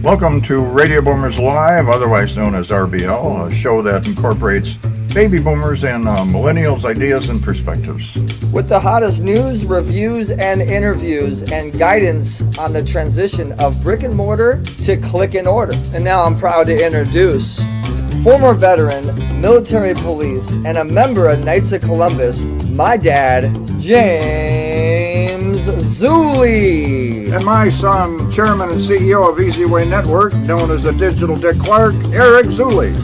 Welcome to Radio Boomers Live, otherwise known as RBL, a show that incorporates baby boomers and millennials' ideas and perspectives. With the hottest news, reviews, and interviews, and guidance on the transition of brick and mortar to click and order. And now I'm proud to introduce former veteran, military police, and a member of Knights of Columbus, my dad, James Zuli. And my son, chairman and CEO of eZWay Network, known as the Digital Dick Clark, Eric Zuli.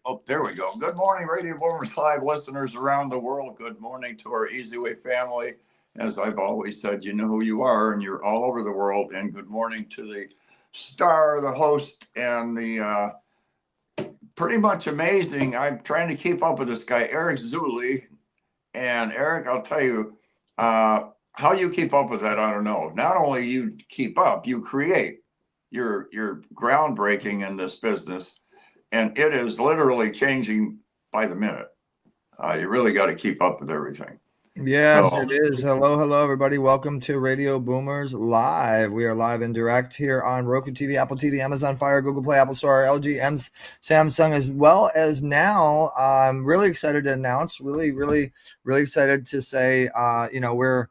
Oh, there we go. Good morning, Radio Boomers Live listeners around the world. Good morning to our eZWay family. As I've always said, you know who you are, and you're all over the world. And good morning to the star, the host, and the pretty much amazing. I'm trying to keep up with this guy, Eric Zuli. And Eric, I'll tell you, how you keep up with that, I don't know. Not only you keep up, you create. You're groundbreaking in this business. And it is literally changing by the minute. You really got to keep up with everything. Yes, it is. Hello, everybody. Welcome to Radio Boomers Live. We are live and direct here on Roku TV, Apple TV, Amazon Fire, Google Play, Apple Store, LG, Samsung, as well as now. I'm really excited to announce, really excited to say, we're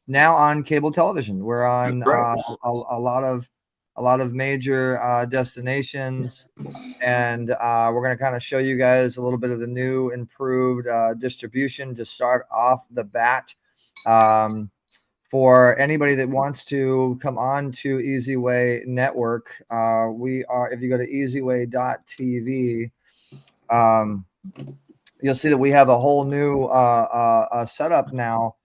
now on cable television. We're on a lot of major destinations, and we're going to kind of show you guys a little bit of the new improved distribution to start off the bat. For anybody that wants to come on to eZWay Network, we are, if you go to eZWay.tv, you'll see that we have a whole new setup now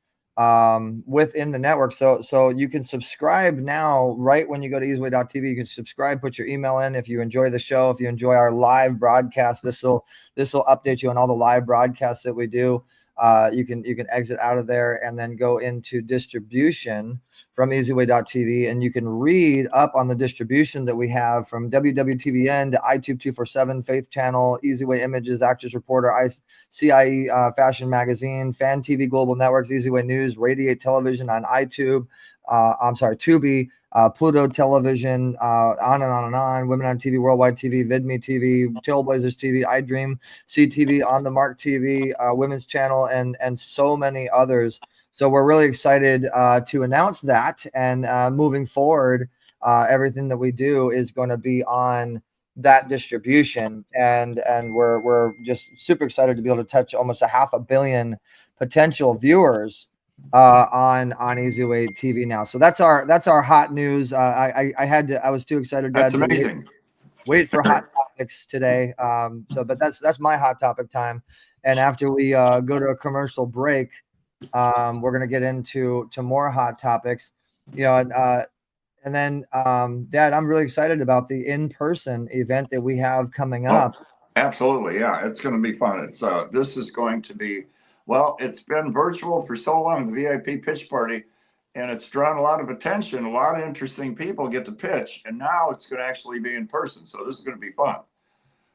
within the network. So you can subscribe now, right when you go to eZWay.tv, you can subscribe, put your email in. If you enjoy the show, if you enjoy our live broadcast, this will update you on all the live broadcasts that we do. You can exit out of there and then go into distribution from eZWay.tv, and you can read up on the distribution that we have from WWTVN to iTube 247, Faith Channel, eZWay Images, Actors Reporter, CIE Fashion Magazine, Fan TV Global Networks, eZWay News, Radiate Television on iTube, Tubi, Pluto Television, on and on and on, Women on TV, Worldwide TV, VidMe TV, Trailblazers TV, iDream, CTV, On the Mark TV, Women's Channel, and so many others. So we're really excited to announce that, and moving forward, everything that we do is going to be on that distribution, and we're just super excited to be able to touch almost 500 million potential viewers on eZWayTV now. So that's our hot news. I was too excited. That's amazing. Wait for hot topics today. But that's my hot topic time. And after we go to a commercial break, we're gonna get into more hot topics. And then Dad, I'm really excited about the in-person event that we have coming up. Absolutely, yeah, it's going to be fun. This is going to be. Well, it's been virtual for so long, the VIP pitch party, and it's drawn a lot of attention. A lot of interesting people get to pitch, and now it's going to actually be in person. So this is going to be fun.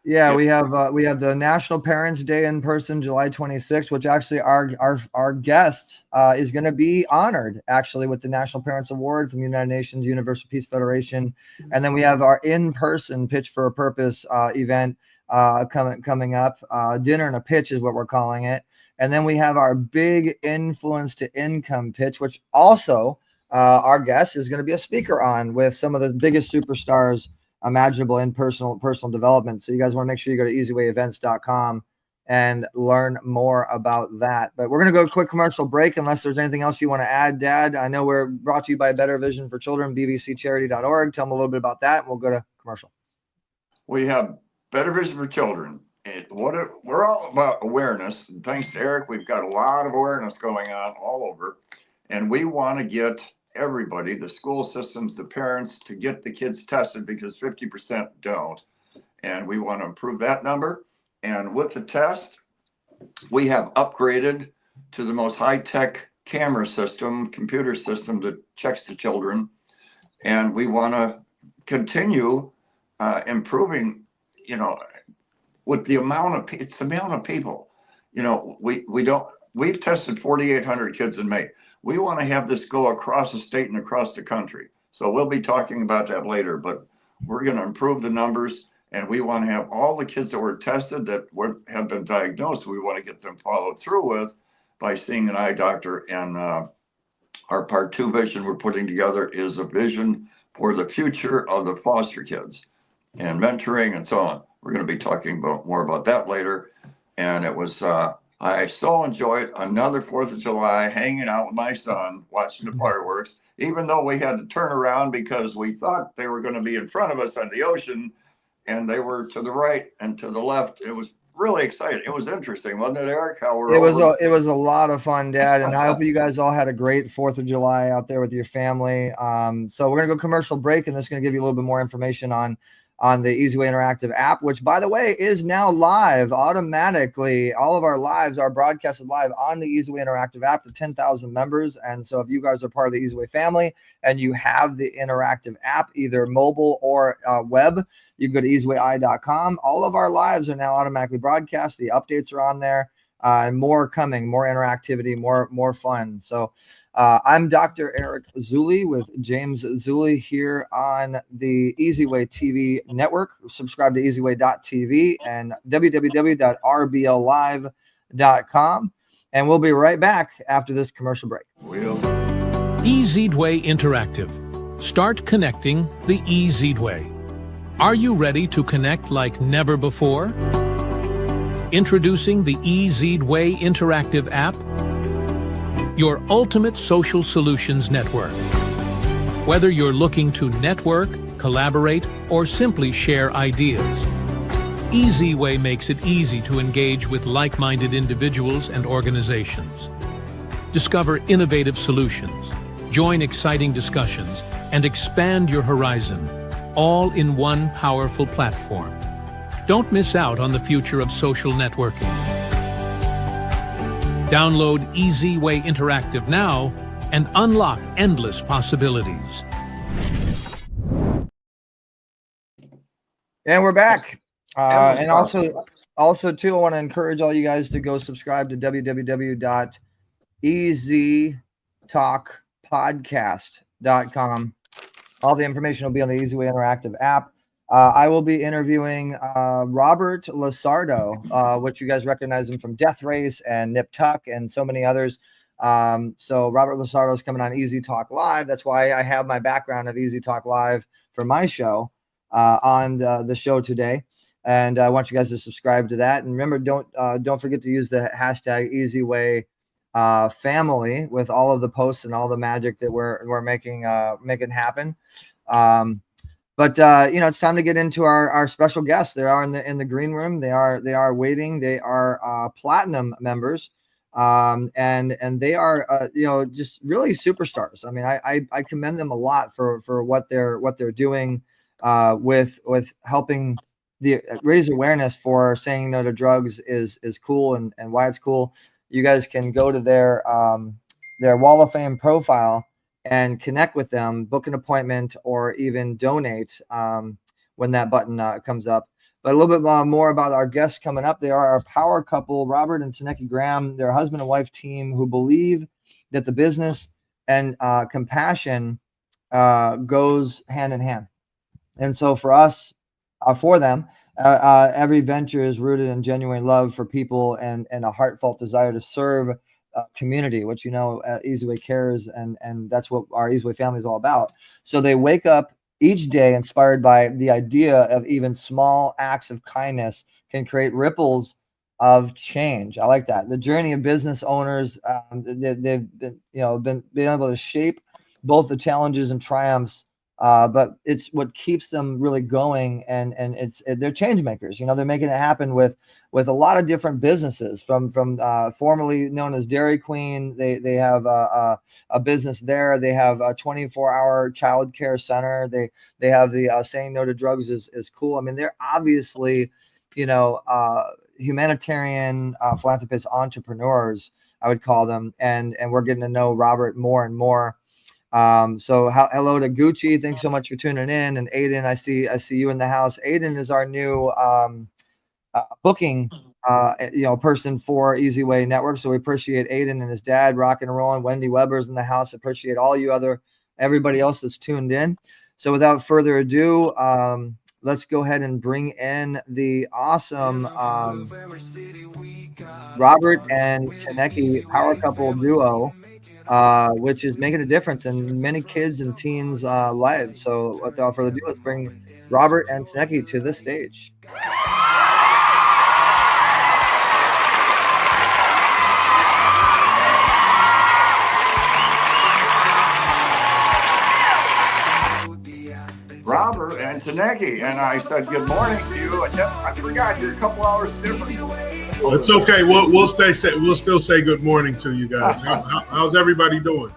Yeah, we have the National Parents Day in person, July 26th, which actually our guest is going to be honored actually with the National Parents Award from the United Nations Universal Peace Federation, and then we have our in-person Pitch for a Purpose event coming up. Dinner and a Pitch is what we're calling it. And then we have our big influence to income pitch, which also our guest is going to be a speaker on with some of the biggest superstars imaginable in personal development. So you guys want to make sure you go to eZWayEvents.com and learn more about that. But we're going to go to a quick commercial break unless there's anything else you want to add, Dad. I know we're brought to you by Better Vision for Children, bvccharity.org. Tell them a little bit about that, and we'll go to commercial. We have Better Vision for Children. We're all about awareness. And thanks to Eric, we've got a lot of awareness going on all over. And we want to get everybody, the school systems, the parents, to get the kids tested because 50% don't. And we want to improve that number. And with the test, we have upgraded to the most high-tech camera system, computer system that checks the children. And we want to continue improving, with the amount of, it's the amount of people, you know, we've tested 4,800 kids in May. We want to have this go across the state and across the country. So we'll be talking about that later, but we're going to improve the numbers, and we want to have all the kids that were tested that have been diagnosed. We want to get them followed through with by seeing an eye doctor. And our part 2 vision we're putting together is a vision for the future of the foster kids and mentoring and so on. We're going to be talking more about that later. And it was, I so enjoyed another 4th of July hanging out with my son, watching the fireworks, even though we had to turn around because we thought they were going to be in front of us on the ocean, and they were to the right and to the left. It was really exciting. It was interesting, wasn't it, Eric? It was a lot of fun, Dad, and I hope you guys all had a great 4th of July out there with your family. So we're gonna go commercial break, and this is gonna give you a little bit more information on the eZWay Interactive app, which, by the way, is now live automatically. All of our lives are broadcasted live on the eZWay Interactive app to 10,000 members. And so if you guys are part of the eZWay family and you have the interactive app, either mobile or web, you can go to eZWayI.com. All of our lives are now automatically broadcast. The updates are on there. And more coming, more interactivity, more fun. So I'm Dr. Eric Zulli with James Zulli here on the eZWayTV network. Subscribe to eZWay.tv and www.rbllive.com. And we'll be right back after this commercial break. eZWay Interactive. Start connecting the eZWay. Are you ready to connect like never before? Introducing the eZWay Interactive app, your ultimate social solutions network. Whether you're looking to network, collaborate, or simply share ideas, eZWay makes it easy to engage with like-minded individuals and organizations. Discover innovative solutions, join exciting discussions, and expand your horizon, all in one powerful platform. Don't miss out on the future of social networking. Download eZWay Interactive now and unlock endless possibilities. And we're back. And also too, I want to encourage all you guys to go subscribe to www.eZTalkPodcast.com. All the information will be on the eZWay Interactive app. I will be interviewing Robert Lasardo, which you guys recognize him from Death Race and Nip Tuck and so many others. So Robert Lasardo is coming on EZ Talk Live. That's why I have my background of EZ Talk Live for my show on the show today. And I want you guys to subscribe to that. And remember, don't forget to use the hashtag eZWay family with all of the posts and all the magic that we're making happen. But it's time to get into our special guests. They are in the green room. They are waiting. They are platinum members, and they are just really superstars. I mean, I commend them a lot for what they're doing with helping raise awareness for saying no to drugs is cool and why it's cool. You guys can go to their Wall of Fame profile and connect with them, book an appointment, or even donate when that button comes up. But a little bit more about our guests coming up. They are a power couple, Robert and Teneki Graham. They're a husband and wife team who believe that the business and compassion goes hand in hand. And so for us, for them, every venture is rooted in genuine love for people and a heartfelt desire to serve community, which eZWay cares, and that's what our eZWay family is all about. So they wake up each day inspired by the idea of even small acts of kindness can create ripples of change. I like that. The journey of business owners, they've been able to shape both the challenges and triumphs, but it's what keeps them really going, and they're change makers. They're making it happen with a lot of different businesses from formerly known as Dairy Queen. They have a business there. They have a 24-hour childcare center. They have the saying no to drugs is cool. I mean, they're obviously humanitarian philanthropist entrepreneurs, I would call them, and we're getting to know Robert more and more. So hello to Gucci. Thanks so much for tuning in. And Aiden, I see you in the house. Aiden is our new booking person for eZWay Network. So we appreciate Aiden and his dad rocking and rolling. Wendy Weber's in the house. Appreciate all you everybody else that's tuned in. So without further ado, let's go ahead and bring in the awesome Robert and Teneki power couple duo, which is making a difference in many kids and teens' lives. So without further ado, let's bring Robert and Teneki to the stage. Robert and Teneki, and I said good morning to you. And I forgot you're a couple hours different. It's okay. We'll still say good morning to you guys. How's everybody doing?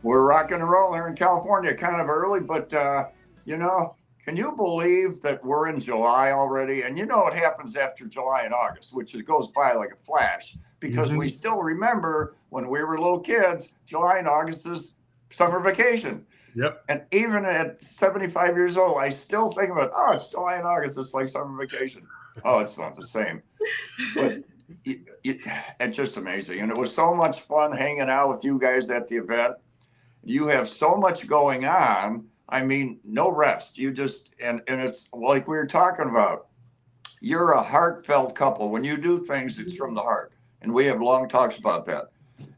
We're rocking and rolling here in California, kind of early, but can you believe that we're in July already? And you know what happens after July and August, which goes by like a flash, because we still remember when we were little kids, July and August is summer vacation. Yep. And even at 75 years old, I still think about, it's July and August. It's like summer vacation. Oh, it's not the same. But it's just amazing. And it was so much fun hanging out with you guys at the event. You have so much going on. I mean, no rest. You just, and it's like we were talking about, you're a heartfelt couple. When you do things, it's from the heart. And we have long talks about that.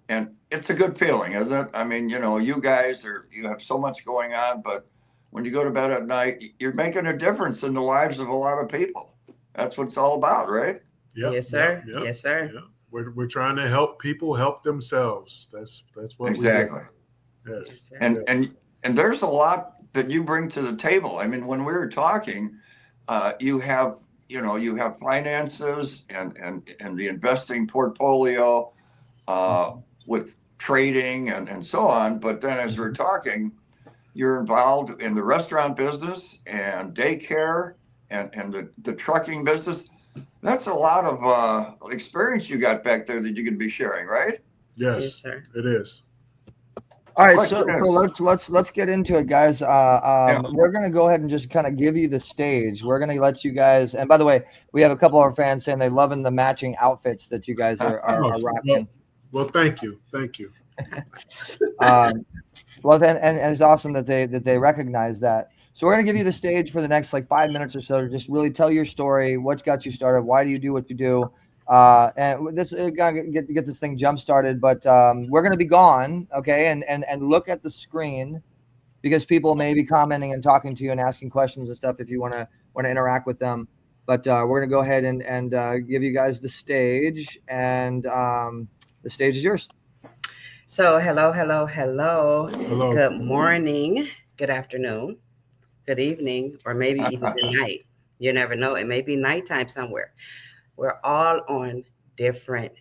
And it's a good feeling, isn't it? I mean, you guys you have so much going on, but when you go to bed at night, you're making a difference in the lives of a lot of people. That's what it's all about, right? Yep, yes, sir. Yep, yes, sir. Yep. We're trying to help people help themselves. That's what exactly. We do. Yes. And there's a lot that you bring to the table. I mean, when we were talking, you have finances and the investing portfolio, with trading and so on. But then as we're talking, you're involved in the restaurant business and daycare and the trucking business. That's a lot of experience you got back there that you could be sharing, right? Yes, sir. It is. All right, so let's get into it, guys. We're gonna go ahead and just kind of give you the stage. We're gonna let you guys. And by the way, we have a couple of our fans saying they're loving the matching outfits that you guys are rocking. Well, thank you. Well, then, and it's awesome that they recognize that. So we're gonna give you the stage for the next 5 minutes or so to just really tell your story. What got you started? Why do you do what you do? And this gonna get this thing jump started. But we're gonna be gone, okay? And look at the screen because people may be commenting and talking to you and asking questions and stuff if you wanna interact with them. But we're gonna go ahead and give you guys the stage, and the stage is yours. So hello. Good morning, good afternoon, good evening, or maybe even good night. You never know. It may be nighttime somewhere. We're all on different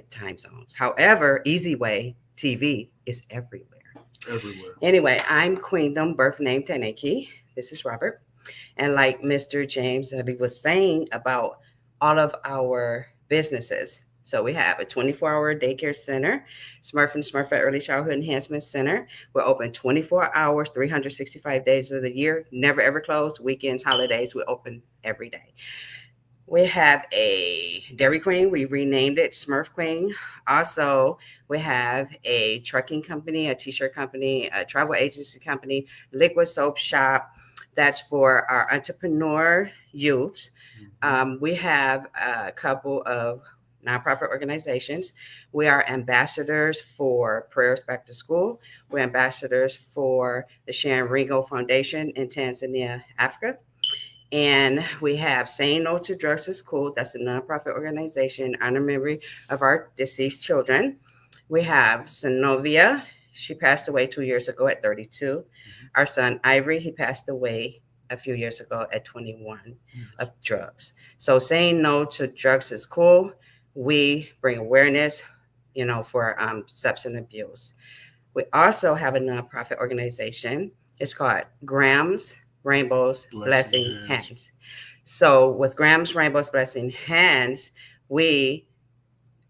time zones. However, eZWayTV is everywhere. Anyway, I'm Queendom, birth name Teneki. This is Robert. And like Mr. James was saying about all of our businesses. So we have a 24-hour daycare center, Symurff and Smurfette Early Childhood Enhancement Center. We're open 24 hours, 365 days of the year, never ever closed. Weekends, holidays, we're open every day. We have a Dairy Queen. We renamed it Symurff Queen. Also, we have a trucking company, a t-shirt company, a travel agency company, liquid soap shop. That's for our entrepreneur youths. We have a couple of nonprofit organizations. We are ambassadors for Prayers Back to School. We're ambassadors for the Sharon Ringo Foundation in Tanzania, Africa. And we have Saying No to Drugs is Cool. That's a nonprofit organization honor memory of our deceased children. We have Synovia. She passed away 2 years ago at 32. Our son Ivory, he passed away a few years ago at 21 of drugs. So Saying No to Drugs is Cool. We bring awareness, for substance abuse. We also have a nonprofit organization. It's called Graham's Rainbows Blessing Hands. So with Graham's Rainbows Blessing Hands, we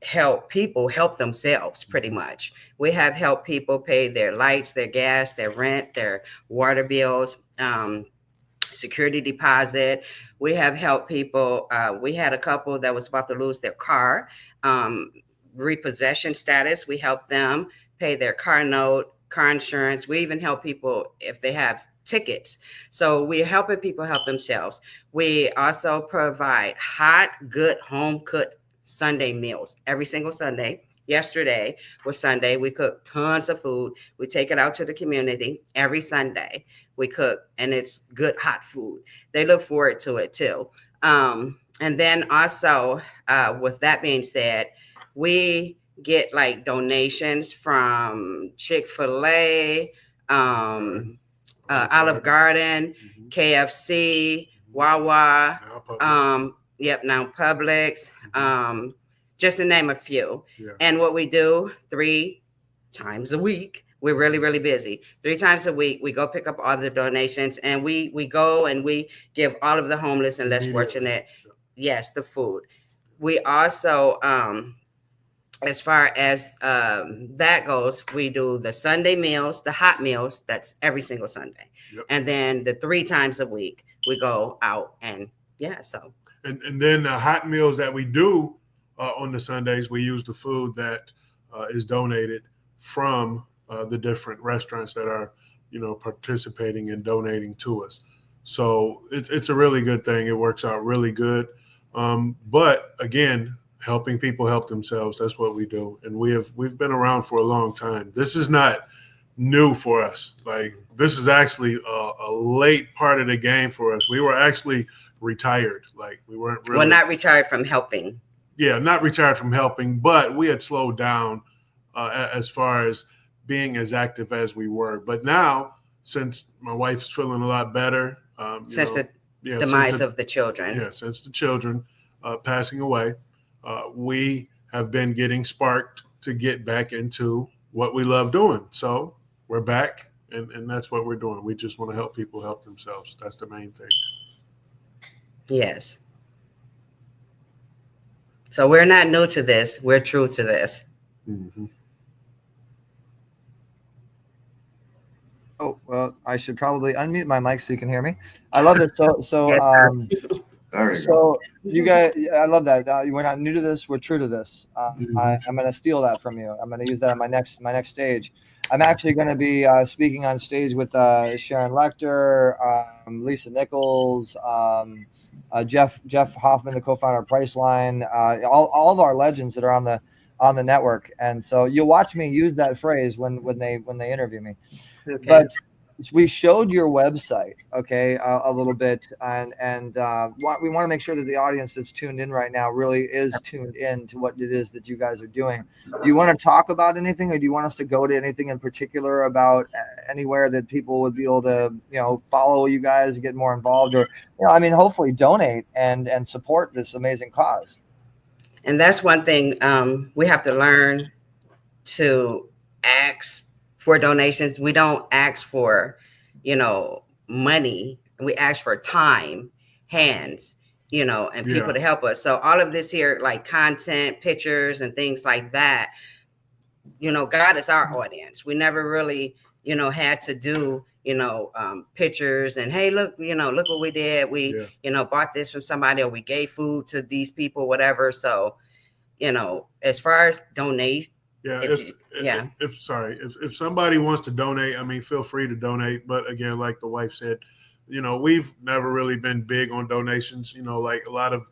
help people help themselves pretty much. We have helped people pay their lights, their gas, their rent, their water bills. security deposit. We have helped people. We had a couple that was about to lose their car, repossession status. We helped them pay their car note, car insurance. We even help people if they have tickets. So we're helping people help themselves. We also provide hot, good, home cooked Sunday meals every single Sunday. Yesterday was Sunday. We cooked tons of food. We take it out to the community every Sunday. We cook, and it's good hot food. They look forward to it too. And then also, with that being said, we get like donations from Chick-fil-A, Olive Garden, KFC, Wawa, now Publix, just to name a few. Yeah. And what we do 3 times a week, we're really, really busy. 3 times a week, we go pick up all the donations, and we go and we give all of the homeless and less fortunate, yes, the food. We also, as far as that goes, we do the Sunday meals, the hot meals. That's every single Sunday. Yep. And then the 3 times a week, we go out and so. And then the hot meals that we do on the Sundays, we use the food that is donated from the different restaurants that are, participating and donating to us. So it's a really good thing. It works out really good. But again, helping people help themselves, that's what we do. And we've been around for a long time. This is not new for us. Like, this is actually a late part of the game for us. We were actually retired. Like, we weren't really. Well, not retired from helping. Yeah, not retired from helping, but we had slowed down as far as being as active as we were. But now, since my wife's feeling a lot better. Since the demise of the children. Yeah, since the children passing away, we have been getting sparked to get back into what we love doing. So we're back, and that's what we're doing. We just want to help people help themselves. That's the main thing. Yes. So we're not new to this. We're true to this. Mm-hmm. Oh, well, I should probably unmute my mic so you can hear me. I love this. So, Yes, there you go. You guys, I love that. We're not new to this. We're true to this. I'm going to steal that from you. I'm going to use that on my next stage. I'm actually going to be speaking on stage with Sharon Lecter, Lisa Nichols, Jeff Hoffman, the co-founder of Priceline, all of our legends that are on the network. And so you'll watch me use that phrase when they interview me. Okay. But we showed your website, okay, a little bit, and we want to make sure that the audience that's tuned in right now really is tuned in to what it is that you guys are doing. Do you want to talk about anything, or do you want us to go to anything in particular about anywhere that people would be able to, follow you guys, get more involved, or, hopefully donate and support this amazing cause? And that's one thing we have to learn to ask for donations. We don't ask for, money. We ask for time, hands, and people to help us. So all of this here, like content, pictures, and things like that, God is our audience. We never really, had to do, pictures and, hey, look, look what we did. We, bought this from somebody, or we gave food to these people, whatever. So, as far as donate. Yeah. If somebody wants to donate, feel free to donate. But again, like the wife said, we've never really been big on donations, like a lot of,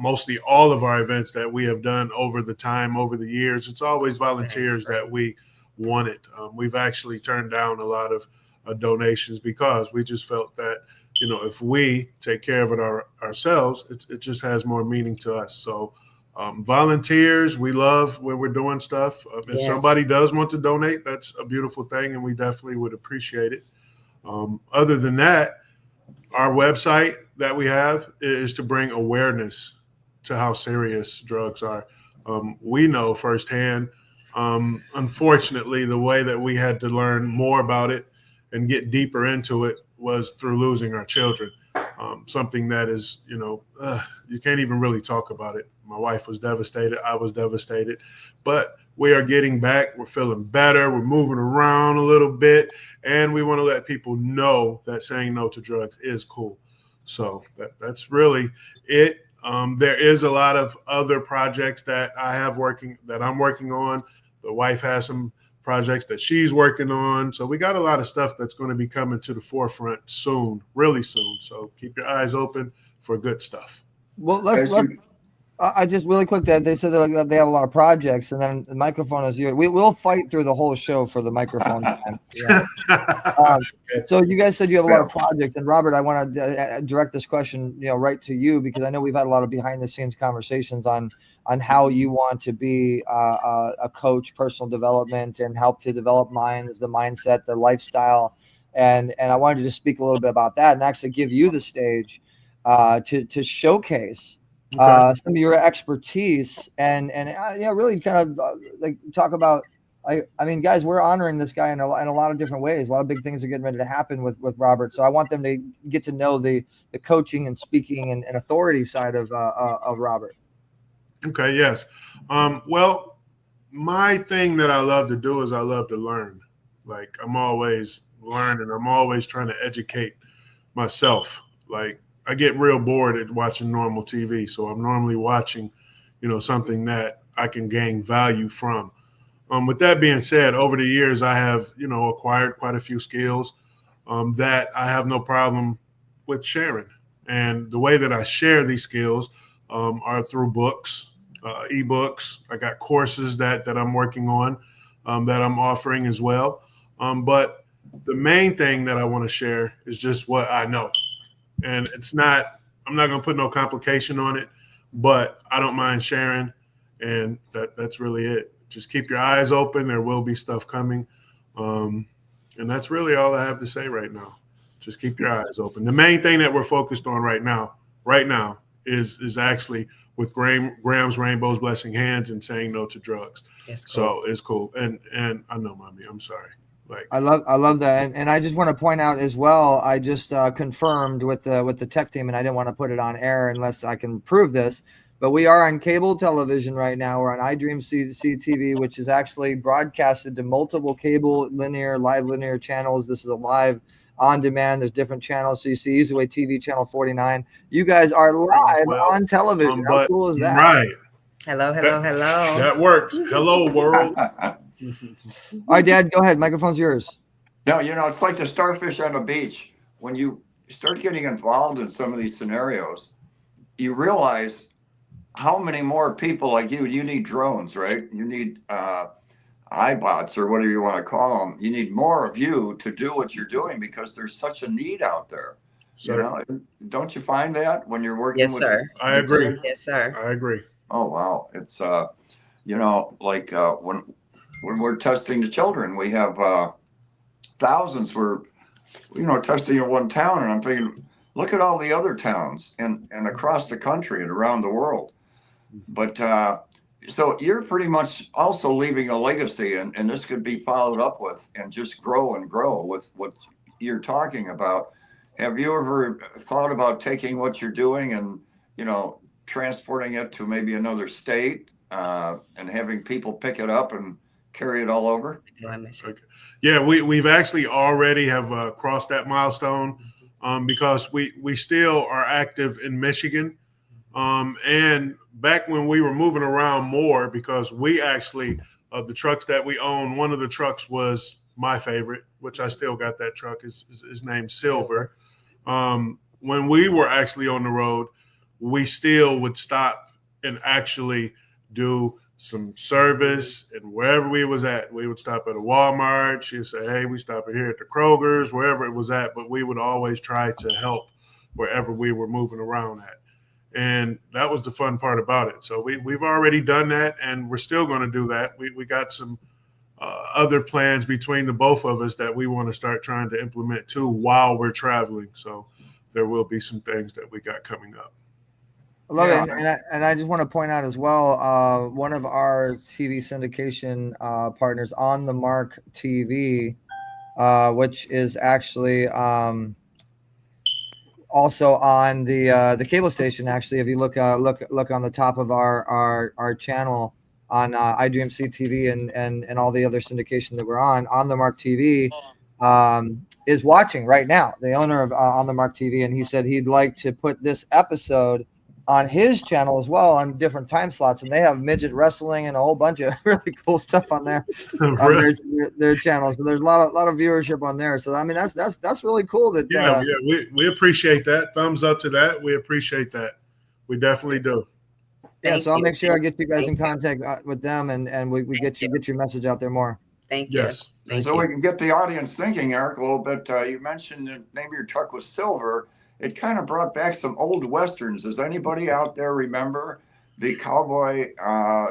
mostly all of our events that we have done over the years, it's always volunteers that we wanted. We've actually turned down a lot of donations because we just felt that, if we take care of it ourselves, it just has more meaning to us. So, volunteers, we love when we're doing stuff. If somebody does want to donate, that's a beautiful thing, and we definitely would appreciate it. Other than that, our website that we have is to bring awareness to how serious drugs are. We know firsthand, unfortunately, the way that we had to learn more about it and get deeper into it was through losing our children. something that is, you can't even really talk about it. My wife was devastated. I was devastated. But we are getting back. We're feeling better. We're moving around a little bit. And we want to let people know that saying no to drugs is cool. So that's really it. There is a lot of other projects that I'm working on. The wife has some projects that she's working on. So we got a lot of stuff that's going to be coming to the forefront soon, really soon. So keep your eyes open for good stuff. Well, I just really quick that they said that they have a lot of projects, and then the microphone is yours. We'll fight through the whole show for the microphone time. Yeah. So you guys said you have a lot of projects, and Robert, I want to direct this question, right to you, because I know we've had a lot of behind the scenes conversations on how you want to be a coach, personal development, and help to develop minds, the mindset, the lifestyle, and I wanted to just speak a little bit about that and actually give you the stage to showcase some of your expertise and really kind of like talk about. I mean, guys, we're honoring this guy in a lot of different ways. A lot of big things are getting ready to happen with Robert. So I want them to get to know the coaching and speaking and authority side of Robert. Okay. Yes. Well, my thing that I love to do is I love to learn. Like, I'm always learning. I'm always trying to educate myself. Like, I get real bored at watching normal TV. So I'm normally watching, something that I can gain value from. With that being said, over the years, I have, acquired quite a few skills that I have no problem with sharing. And the way that I share these skills are through books, ebooks. I got courses that I'm working on that I'm offering as well. But the main thing that I want to share is just what I know. And I'm not going to put no complication on it, but I don't mind sharing. And that's really it. Just keep your eyes open. There will be stuff coming. And that's really all I have to say right now. Just keep your eyes open. The main thing that we're focused on right now is actually with Graham's Rainbows Blessing Hands and saying no to drugs. Cool. So it's cool. And I know, Mommy, I'm sorry. I love that, and I just want to point out as well. I just confirmed with the tech team, and I didn't want to put it on air unless I can prove this. But we are on cable television right now. We're on iDream CTV, which is actually broadcasted to multiple cable live linear channels. This is a live on demand. There's different channels, so you see eZWayTV channel 49. You guys are live on television. How cool is that? Right. Hello. That works. Hello, world. All right, Dad, go ahead. Microphone's yours. No, it's like the starfish on the beach. When you start getting involved in some of these scenarios, you realize how many more people like you need drones, right? You need iBots or whatever you want to call them. You need more of you to do what you're doing because there's such a need out there. Sir. Don't you find that when you're working yes, with sir. I agree. kids? Yes, sir. I agree. Oh, wow. It's, when we're testing the children, we have thousands we're, testing in one town. And I'm thinking, look at all the other towns and across the country and around the world. But so you're pretty much also leaving a legacy, and this could be followed up with and just grow and grow with what you're talking about. Have you ever thought about taking what you're doing and, transporting it to maybe another state and having people pick it up and carry it all over? Okay. Yeah, we've actually already have crossed that milestone because we still are active in Michigan. And back when we were moving around more, because we actually, of the trucks that we own, one of the trucks was my favorite, which I still got that truck, is named Silver. When we were actually on the road, we still would stop and actually do some service, and wherever we was at, we would stop at a Walmart. She'd say, hey, we stop here at the Kroger's, wherever it was at, but we would always try to help wherever we were moving around at. And that was the fun part about it. So we've already done that, and we're still going to do that. We got some other plans between the both of us that we want to start trying to implement too while we're traveling. So there will be some things that we got coming up. I love it. And I just want to point out as well, one of our TV syndication partners, On the Mark TV, which is actually also on the cable station. Actually, if you look on the top of our channel on iDreamC TV and all the other syndication that we're on the Mark TV, is watching right now. The owner of On the Mark TV, and he said he'd like to put this episode on his channel as well on different time slots, and they have midget wrestling and a whole bunch of really cool stuff on there on their channel. So there's a lot of viewership on there. So I mean that's really cool. That we appreciate that. Thumbs up to that. We appreciate that. We definitely do. So I'll make sure I get you guys in contact with them, and we get your message out there more. Thank you. Yes. So we can get the audience thinking, Eric, a little bit. You mentioned the name of your truck was Silver. It kind of brought back some old Westerns. Does anybody out there remember the cowboy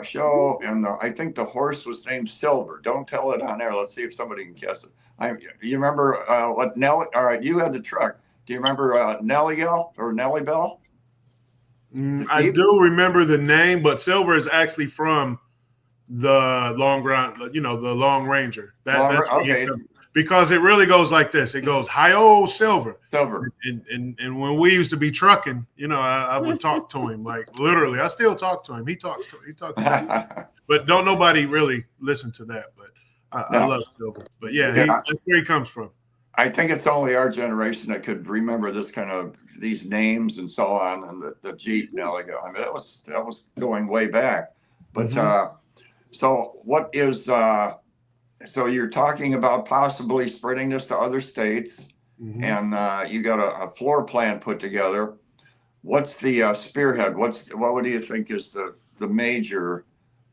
show? And I think the horse was named Silver. Don't tell it on air. Let's see if somebody can guess it. You remember what Nelly? All right, you had the truck. Do you remember Nelly Bell? I do remember the name, but Silver is actually from the Long Ranger. That's okay. Because it really goes like this. It goes, hi-oh, Silver. And when we used to be trucking, I would talk to him. Like, literally, I still talk to him. He talks to me. But don't nobody really listen to that. But I love Silver. But that's where he comes from. I think it's only our generation that could remember this kind of these names and so on, and the Jeep Nelly. I mean, that was going way back. But so what is so you're talking about possibly spreading this to other states, and you got a floor plan put together. What's the spearhead? What do you think is the major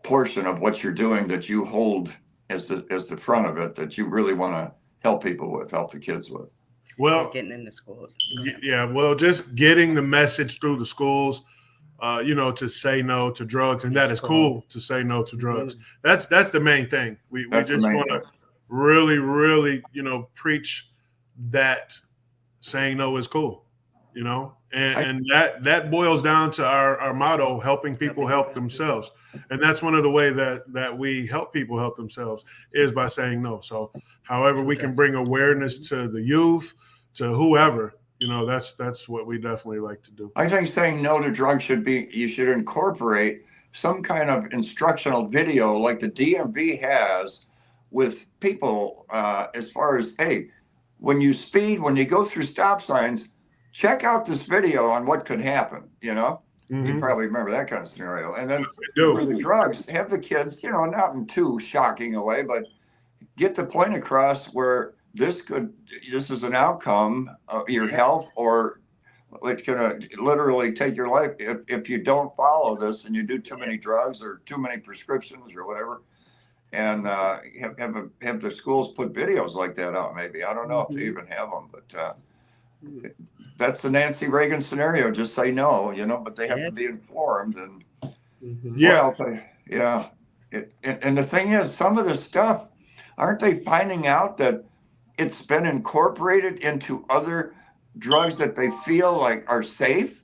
portion of what you're doing that you hold as the front of it that you really want to help the kids with? Well, getting in the schools. Well, just getting the message through the schools. To say no to drugs, and that is cool to say no to drugs. That's the main thing. We just want to really, really, preach that saying no is cool, and that boils down to our motto, helping people help themselves. And that's one of the ways that we help people help themselves is by saying no. So however we can bring awareness to the youth, to whoever, that's what we definitely like to do. I think saying no to drugs you should incorporate some kind of instructional video like the DMV has with people as far as, hey, when you speed, when you go through stop signs, check out this video on what could happen, You probably remember that kind of scenario. And then for the drugs, have the kids, not in too shocking a way, but get the point across where this is an outcome of your health, or it's going to literally take your life if you don't follow this and you do too many drugs or too many prescriptions or whatever. And have the schools put videos like that out. Maybe I don't know if they even have them, but that's the Nancy Reagan scenario. Just say no, but they have to be informed. And and the thing is, some of this stuff, aren't they finding out that it's been incorporated into other drugs that they feel like are safe,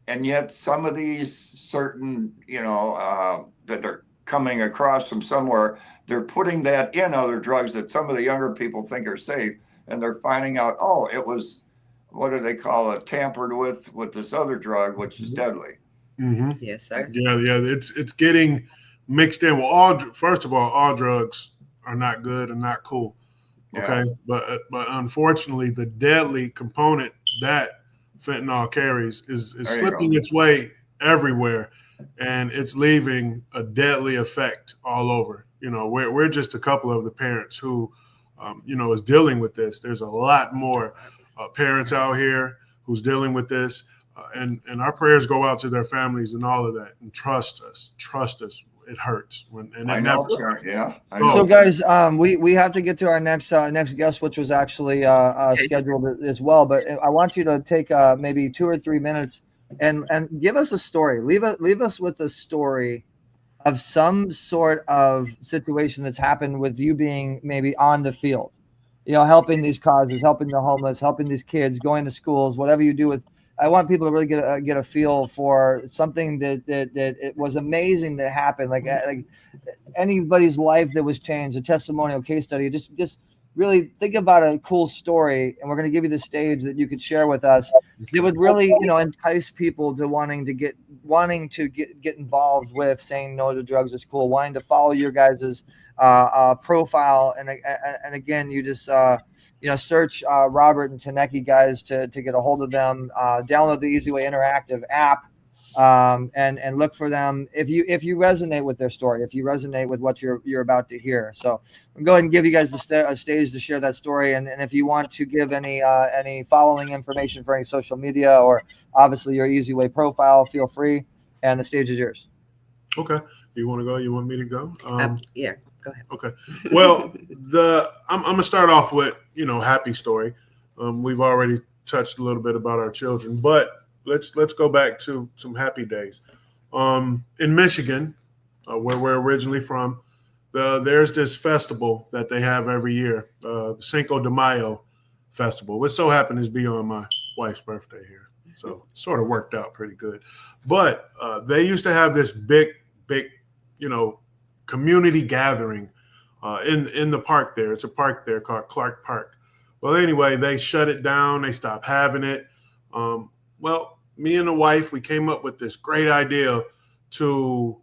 and yet some of these certain, that are coming across from somewhere, they're putting that in other drugs that some of the younger people think are safe, and they're finding out, oh, it was, what do they call it, tampered with this other drug, which is deadly. Yes, sir. It's getting mixed in. Well, first of all drugs are not good and not cool. Okay, but unfortunately, the deadly component that fentanyl carries is slipping its way everywhere, and it's leaving a deadly effect all over. We're just a couple of the parents who, is dealing with this. There's a lot more parents out here who's dealing with this, and our prayers go out to their families and all of that. And trust us. It hurts I know. So guys, we have to get to our next guest, which was actually scheduled as well. But I want you to take maybe 2 or 3 minutes and give us a story. Leave us with a story of some sort of situation that's happened with you being maybe on the field, helping these causes, helping the homeless, helping these kids, going to schools, whatever you do with. I want people to really get a feel for something that it was amazing that happened, like anybody's life that was changed, a testimonial case study. Just really think about a cool story, and we're going to give you the stage that you could share with us. It would really, entice people to wanting to get involved with saying no to drugs is cool, wanting to follow your guys's profile, and again, you just search Robert and Teneki guys to get a hold of them. Download the eZWay Interactive app. And look for them if you resonate with their story, if you resonate with what you're about to hear. So I'm going to give you guys a stage to share that story, and if you want to give any following information for any social media or obviously your eZWay profile, feel free, and the stage is yours. Okay, you want to go? You want me to go? Yeah, go ahead. Okay. Well, I'm gonna start off with happy story. We've already touched a little bit about our children, but let's go back to some happy days. In Michigan, where we're originally from, there's this festival that they have every year, the Cinco de Mayo festival, which so happens to be on my wife's birthday here. So sort of worked out pretty good. But they used to have this big, community gathering in the park there. It's a park there called Clark Park. Well, anyway, they shut it down. They stopped having it. Well, me and the wife, we came up with this great idea to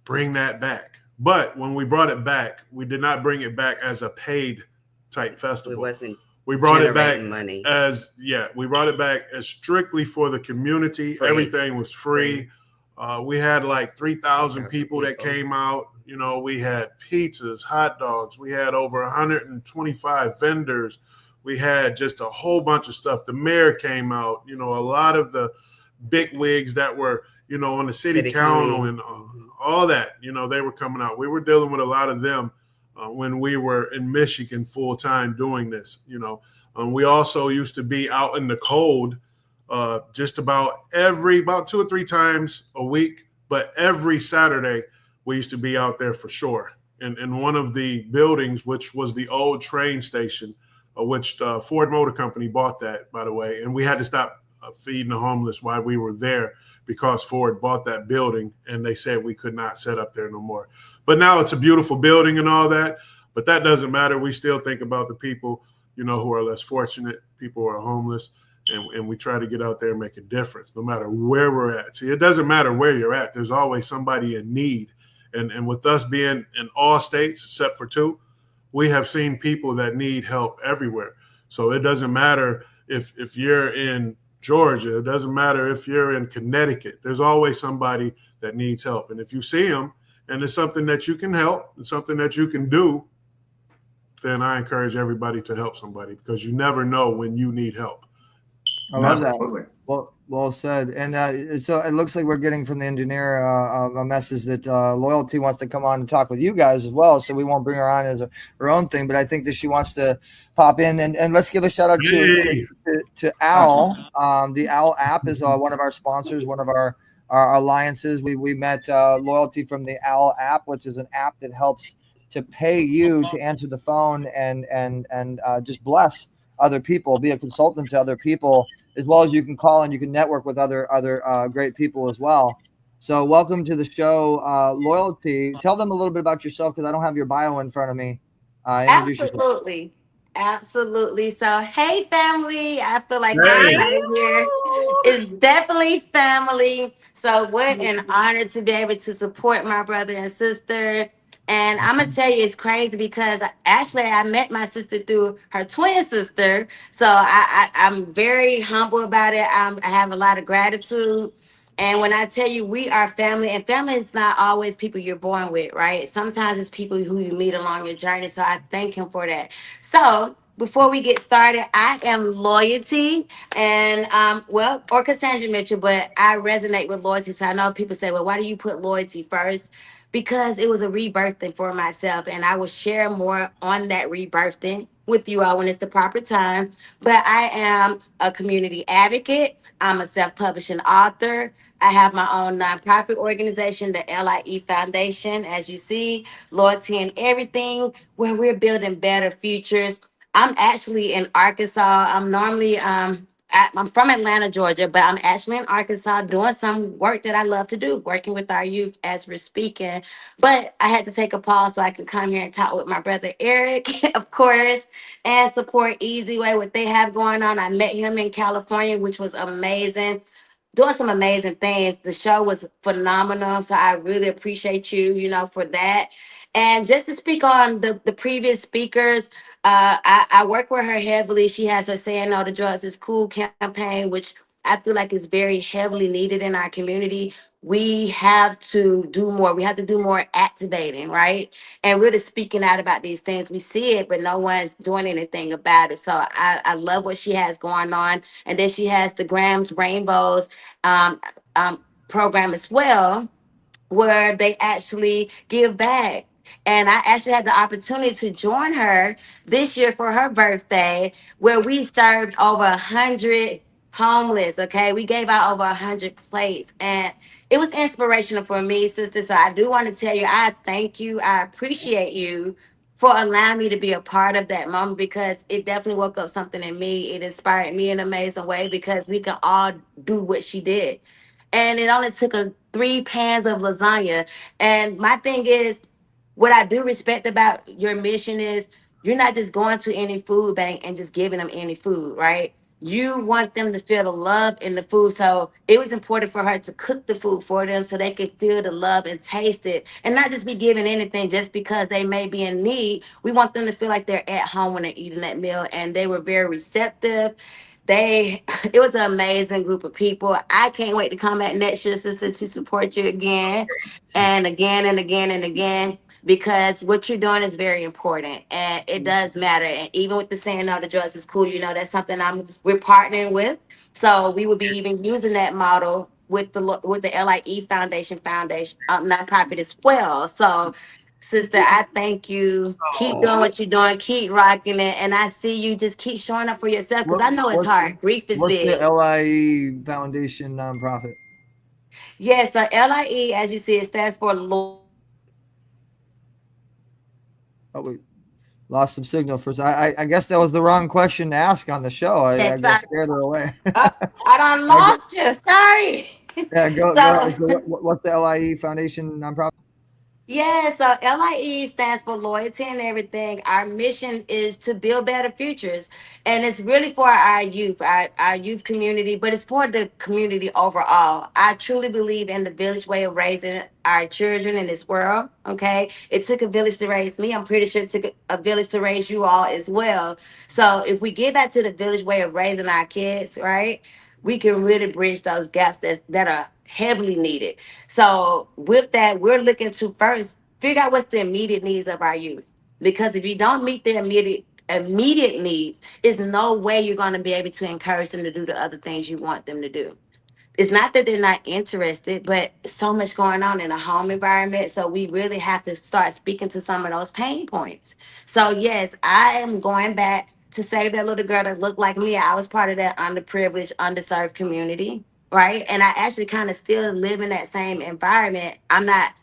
bring that back. But when we brought it back, we did not bring it back as a paid type festival. We brought it back money. We brought it back as strictly for the community. Free. Everything was free. We had like 3,000 people that came out. We had pizzas, hot dogs. We had over 125 vendors. We had just a whole bunch of stuff. The mayor came out, a lot of the big wigs that were, on the city council and all that, they were coming out. We were dealing with a lot of them when we were in Michigan full time doing this, we also used to be out in the cold just about 2 or 3 times a week. But every Saturday we used to be out there for sure. In one of the buildings, which was the old train station, which Ford Motor Company bought that, by the way. And we had to stop feeding the homeless while we were there because Ford bought that building and they said we could not set up there no more. But now it's a beautiful building and all that. But that doesn't matter. We still think about the people, who are less fortunate, people who are homeless. And we try to get out there and make a difference no matter where we're at. See, it doesn't matter where you're at. There's always somebody in need. And with us being in all states except for 2, we have seen people that need help everywhere. So it doesn't matter if you're in Georgia. It doesn't matter if you're in Connecticut. There's always somebody that needs help. And if you see them and it's something that you can help and something that you can do, then I encourage everybody to help somebody because you never know when you need help. I love that. Well said. And so it looks like we're getting from the engineer a message that Loyalty wants to come on and talk with you guys as well. So we won't bring her on as her own thing, but I think that she wants to pop in and let's give a shout out to Owl. The Owl app is one of our sponsors, one of our alliances. We met Loyalty from the Owl app, which is an app that helps to pay you to answer the phone and just bless other people, be a consultant to other people, as well as you can call and you can network with other great people as well. So welcome to the show, Loyalty. Tell them a little bit about yourself because I don't have your bio in front of me. Absolutely. So, hey, family. I feel like everybody here is definitely family. So what an honor to be able to support my brother and sister. And I'm going to tell you, it's crazy because actually I met my sister through her twin sister. So I'm very humble about it. I have a lot of gratitude. And when I tell you we are family, and family is not always people you're born with, right? Sometimes it's people who you meet along your journey. So I thank him for that. So before we get started, I am Loyalty and or Cassandra Mitchell, but I resonate with Loyalty. So I know people say, well, why do you put Loyalty first? Because it was a rebirthing for myself. And I will share more on that rebirthing with you all when it's the proper time. But I am a community advocate. I'm a self-publishing author. I have my own nonprofit organization, the LIE Foundation, as you see, Loyalty and Everything, where we're building better futures. I'm actually in Arkansas. I'm normally I'm from Atlanta, Georgia, but I'm actually in Arkansas doing some work that I love to do, working with our youth as we're speaking. But I had to take a pause so I can come here and talk with my brother Eric, of course, and support eZWay, what they have going on. I met him in California, which was amazing, doing some amazing things. The show was phenomenal. So I really appreciate you, for that. And just to speak on the previous speakers, I work with her heavily. She has her Saying No to Drugs is Cool campaign, which I feel like is very heavily needed in our community. We have to do more. We have to do more activating, right? And really speaking out about these things. We see it, but no one's doing anything about it. So I love what she has going on. And then she has the Grams Rainbows um, program as well, where they actually give back. And I actually had the opportunity to join her this year for her birthday, where we served over 100 homeless. Okay, we gave out over 100 plates, and it was inspirational for me, sister. So I do want to tell you, I thank you, I appreciate you for allowing me to be a part of that moment, because it definitely woke up something in me. It inspired me in an amazing way, because we can all do what she did. And it only took 3 pans of lasagna. And my thing is, what I do respect about your mission is you're not just going to any food bank and just giving them any food, right? You want them to feel the love in the food. So it was important for her to cook the food for them so they could feel the love and taste it, and not just be giving anything just because they may be in need. We want them to feel like they're at home when they're eating that meal. And they were very receptive. It was an amazing group of people. I can't wait to come back next year, sister, to support you again and again and again and again, because what you're doing is very important and it does matter. And even with the Saying No to Drugs is Cool, that's something we're partnering with. So we will be even using that model with the LIE Foundation nonprofit as well. So, sister, I thank you. Keep doing what you're doing. Keep rocking it. And I see you just keep showing up for yourself, because I know it's hard. Grief is What's big. the LIE Foundation nonprofit? Yeah, so LIE, as you see, it stands for Lord. Oh, we lost some signal for I guess that was the wrong question to ask on the show. I just scared her away. I done lost you. Sorry. Yeah, go. So, So what's the LIE Foundation nonprofit? yeah, so LIE stands for loyalty and everything. Our mission is to build better futures. And it's really for our youth, our youth community, but it's for the community overall. I truly believe in the village way of raising our children in this world. Okay. It took a village to raise me. I'm pretty sure it took a village to raise you all as well. So if we get back to the village way of raising our kids, right, we can really bridge those gaps that are heavily needed. So with that, we're looking to first figure out what's the immediate needs of our youth. Because if you don't meet their immediate needs, there's no way you're going to be able to encourage them to do the other things you want them to do. It's not that they're not interested, but so much going on in a home environment. So we really have to start speaking to some of those pain points. So yes, I am going back to save that little girl that looked like me. I was part of that underprivileged, underserved community, right? And I actually kind of still live in that same environment. I'm not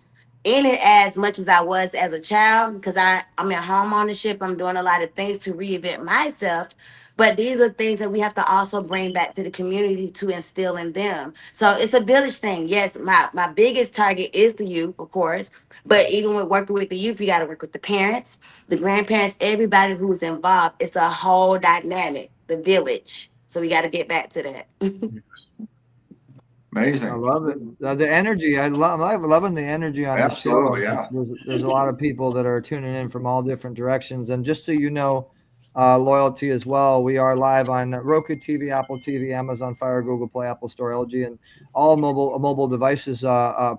in it as much as I was as a child, because I'm in home ownership. I'm doing a lot of things to reinvent myself. But these are things that we have to also bring back to the community to instill in them. So it's a village thing. Yes, my biggest target is the youth, of course. But even with working with the youth, you got to work with the parents, the grandparents, everybody who's involved. It's a whole dynamic, the village. So we got to get back to that. Amazing. I love it. The energy. I'm loving the energy on the show. Yeah. There's a lot of people that are tuning in from all different directions. And just so you know, loyalty as well, we are live on Roku TV, Apple TV, Amazon Fire, Google Play, Apple Store, LG, and all mobile devices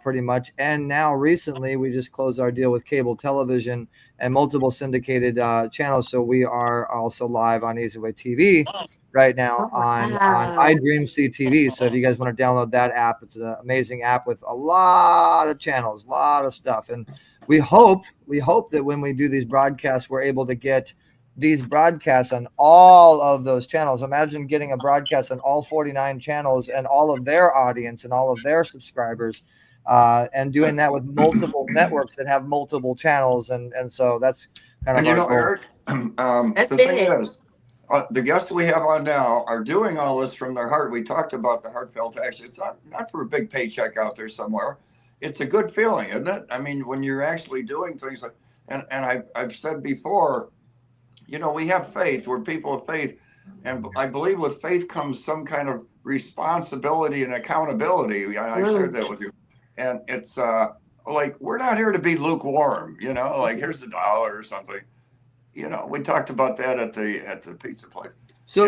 pretty much. And now recently we just closed our deal with cable television and multiple syndicated channels. So we are also live on eZWayTV right now on iDream TV. So if you guys want to download that app, it's an amazing app with a lot of channels, a lot of stuff. And we hope that when we do these broadcasts, we're able to get these broadcasts on all of those channels. Imagine getting a broadcast on all 49 channels and all of their audience and all of their subscribers, and doing that with multiple networks that have multiple channels. And so that's kind of our goal. Eric, the thing is, the guests we have on now are doing all this from their heart. We talked about the heartfelt action. It's not for a big paycheck out there somewhere. It's a good feeling, isn't it? I mean, when you're actually doing things like, and I've said before, you know, we have faith. We're people of faith. And I believe with faith comes some kind of responsibility and accountability. I shared that with you. And it's like, we're not here to be lukewarm, you know, like here's the dollar or something. You know, we talked about that at the pizza place. So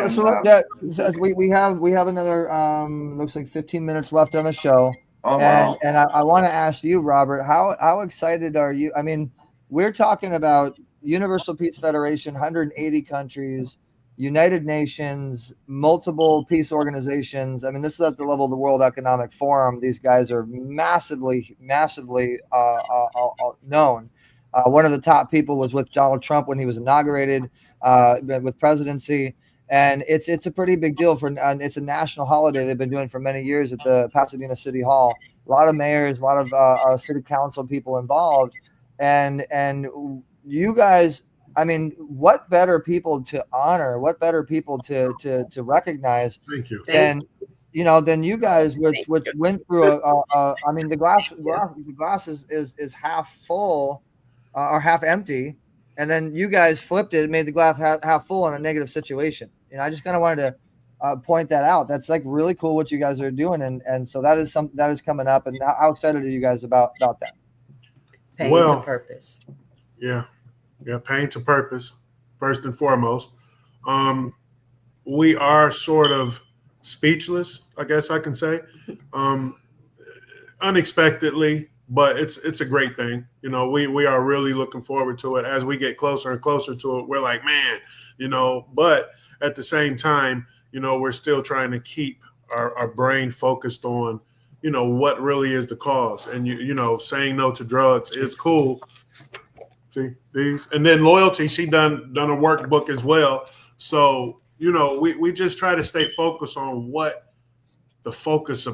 we have another looks like 15 minutes left on the show. Oh, wow. And I want to ask you, Robert, how excited are you? I mean, we're talking about Universal Peace Federation, 180 countries, United Nations, multiple peace organizations. I mean, this is at the level of the World Economic Forum. These guys are massively known. One of the top people was with Donald Trump when he was inaugurated with presidency. And it's a pretty big deal it's a national holiday they've been doing for many years at the Pasadena City Hall. A lot of mayors, a lot of city council people involved. And you guys, I mean, what better people to honor, what better people to recognize than you guys, which went through I mean, the glass is half full or half empty, and then you guys flipped it and made the glass half full in a negative situation. You know, I just kind of wanted to point that out. That's like really cool what you guys are doing, and so that is coming up. And how excited are you guys about that? Pain to purpose. Yeah, pain to purpose, first and foremost. We are sort of speechless, I guess I can say, unexpectedly, but it's a great thing. You know, we are really looking forward to it. As we get closer and closer to it, we're like, man, you know, but at the same time, you know, we're still trying to keep our brain focused on, you know, what really is the cause. And, you know, saying no to drugs is cool. See these, and then loyalty, she done a workbook as well. So, you know, we just try to stay focused on what the focus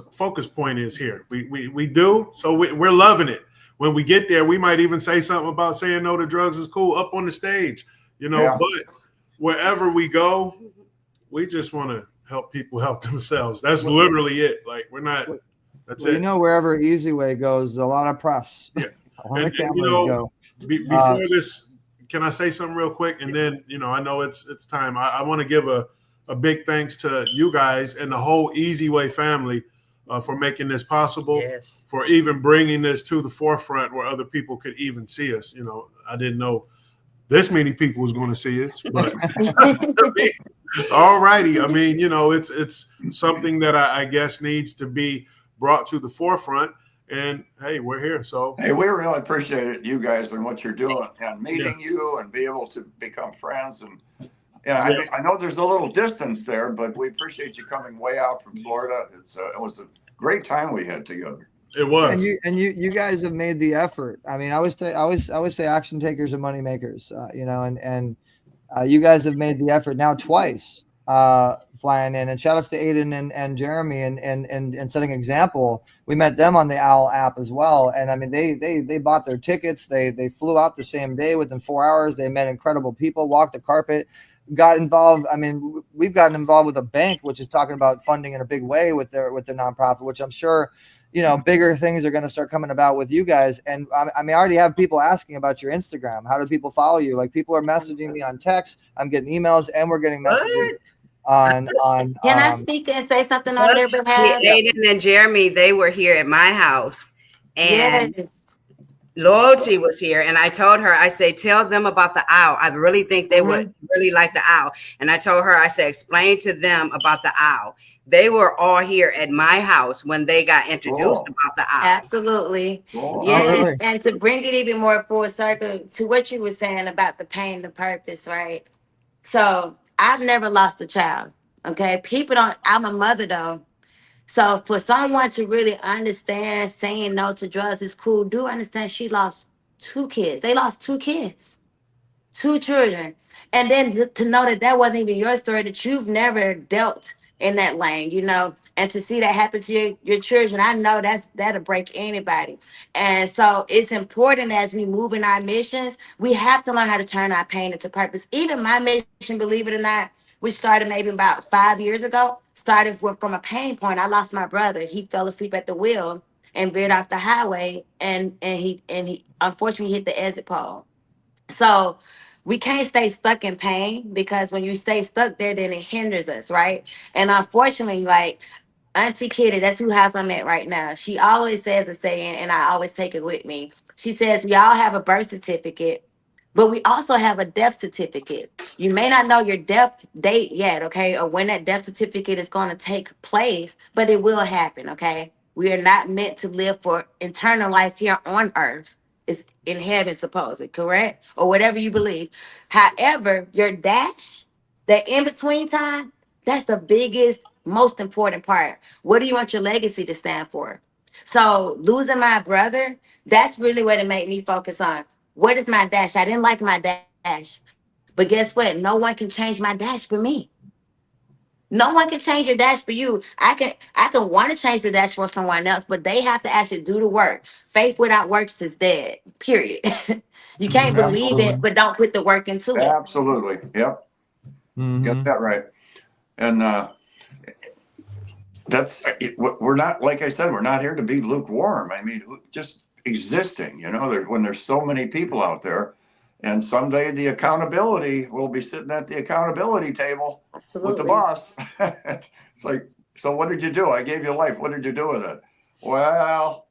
point is here. We do. So we're loving it. When we get there, we might even say something about saying no to drugs is cool up on the stage, you know, but wherever we go, we just want to help people help themselves. That's literally it. Like, we're not, that's it. You know, wherever eZWay goes, a lot of press. Yeah. And, you know, before this, can I say something real quick? And then, you know, I know it's time. I want to give a big thanks to you guys and the whole eZWay family for making this possible, for even bringing this to the forefront where other people could even see us. You know, I didn't know this many people was going to see us, but all righty. I mean, you know, it's something that I guess needs to be brought to the forefront. And hey, we're here. So hey, we really appreciate it, you guys, and what you're doing, and meeting you, and be able to become friends. And I know there's a little distance there, but we appreciate you coming way out from Florida. It was a great time we had together. It was. And you guys have made the effort. I mean, I always say action takers are money makers. You know, and you guys have made the effort now twice. Flying in, and shout outs to Aiden and Jeremy and setting example. We met them on the OWL app as well. And I mean, they bought their tickets. They flew out the same day within 4 hours. They met incredible people, walked the carpet, got involved. I mean, we've gotten involved with a bank, which is talking about funding in a big way with their nonprofit, which I'm sure, you know, bigger things are going to start coming about with you guys. And I mean, I already have people asking about your Instagram. How do people follow you? Like, people are messaging me on text. I'm getting emails, and we're getting messages. Can I speak and say something on their behalf? Aiden and Jeremy, they were here at my house, and Loyalty was here, and I told her, I say, tell them about the owl. I really think they would really like the owl. And I told her, I said, explain to them about the owl. They were all here at my house when they got introduced about the owl. Absolutely. Yes. And to bring it even more full circle to what you were saying about the pain, the purpose, right? So I've never lost a child. Okay. People don't, I'm a mother though. So for someone to really understand saying no to drugs is cool, do understand she lost 2 kids. They lost 2 kids, 2 children. And then to know that that wasn't even your story, that you've never dealt in that lane, you know, and to see that happen to your children, I know that'll break anybody. And so it's important as we move in our missions, we have to learn how to turn our pain into purpose. Even my mission, believe it or not, which started maybe about 5 years ago, started from a pain point. I lost my brother. He fell asleep at the wheel and veered off the highway, and he unfortunately hit the exit pole. So we can't stay stuck in pain, because when you stay stuck there, then it hinders us, right? And unfortunately, like Auntie Kitty, that's who house I'm at right now. She always says a saying, and I always take it with me. She says, we all have a birth certificate, but we also have a death certificate. You may not know your death date yet, okay, or when that death certificate is going to take place, but it will happen, okay? We are not meant to live for eternal life here on earth. It's in heaven, supposedly, correct? Or whatever you believe. However, your dash, that in between time, that's the biggest, most important part. What do you want your legacy to stand for? So losing my brother, that's really what it made me focus on. What is my dash? I didn't like my dash. But guess what? No one can change my dash for me. No one can change your dash for you. I can want to change the dash for someone else, but they have to actually do the work. Faith without works is dead. Period. You can't believe it, but don't put the work into it. Absolutely. Yep. Get that right. And that's, we're not, like I said, we're not here to be lukewarm. I mean, just existing, when there's so many people out there, and someday the accountability will be sitting at the accountability table. Absolutely. With the boss. It's like, so what did you do? I gave you life. What did you do with it? Well,